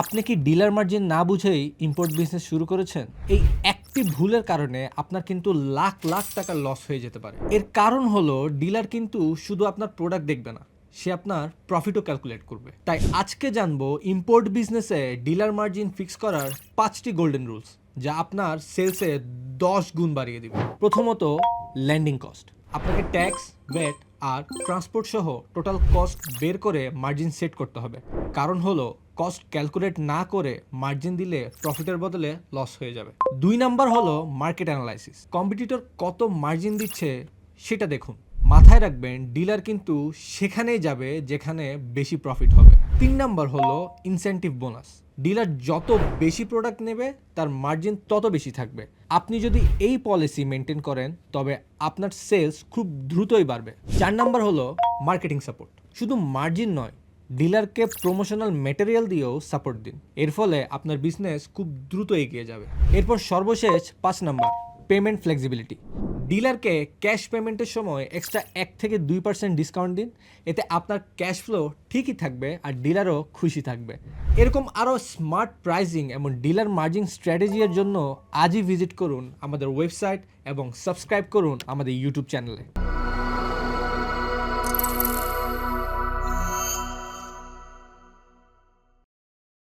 আপনি কি dealer margin না বুঝেই ইম্পোর্ট বিজনেস শুরু করেছেন? এই একটি ভুলের কারণে আপনার কিন্তু লাখ লাখ টাকা লস হয়ে যেতে পারে। এর কারণ হলো ডিলার কিন্তু শুধু আপনার প্রোডাক্ট দেখবে না, সে আপনার প্রফিটও ক্যালকুলেট করবে। তাই আজকে জানবো ইম্পোর্ট বিজনেসে ডিলার মার্জিন ফিক্স করার 5টি গোল্ডেন রুলস, যা আপনার সেলসে 10 গুণ বাড়িয়ে দিবে। প্রথমত, ল্যান্ডিং কস্ট। আপনাকে ট্যাক্স, ভ্যাট আর ট্রান্সপোর্ট সহ টোটাল কস্ট বের করে মার্জিন সেট করতে হবে। কারণ হলো কস্ট ক্যালকুলেট না করে মার্জিন দিলে প্রফিটের বদলে লস হয়ে যাবে। 2 নাম্বার হলো মার্কেট অ্যানালাইসিস। কম্পিটিটর কত মার্জিন দিচ্ছে সেটা দেখুন। মাথায় রাখবেন ডিলার কিন্তু সেখানেই যাবে যেখানে বেশি প্রফিট হবে। 3 নাম্বার হলো ইনসেনটিভ বোনাস। ডিলার যত বেশি প্রোডাক্ট নেবে তার মার্জিন তত বেশি থাকবে। আপনি যদি এই পলিসি মেনটেন করেন তবে আপনার সেলস খুব দ্রুতই বাড়বে। 4 নাম্বার হলো মার্কেটিং সাপোর্ট। শুধু মার্জিন নয়, ডিলারকে প্রমোশনাল ম্যাটেরিয়াল দিয়েও সাপোর্ট দিন। এর ফলে আপনার বিজনেস খুব দ্রুত এগিয়ে যাবে। এরপর সর্বশেষ 5 নাম্বার, পেমেন্ট ফ্লেক্সিবিলিটি। ডিলারকে ক্যাশ পেমেন্টের সময় এক্সট্রা 1 থেকে 2% ডিসকাউন্ট দিন। এতে আপনার ক্যাশ ফ্লো ঠিকই থাকবে আর ডিলারও খুশি থাকবে। এরকম আরও স্মার্ট প্রাইজিং এবং ডিলার মার্জিন স্ট্র্যাটেজির জন্য আজই ভিজিট করুন আমাদের ওয়েবসাইট এবং সাবস্ক্রাইব করুন আমাদের ইউটিউব চ্যানেলে।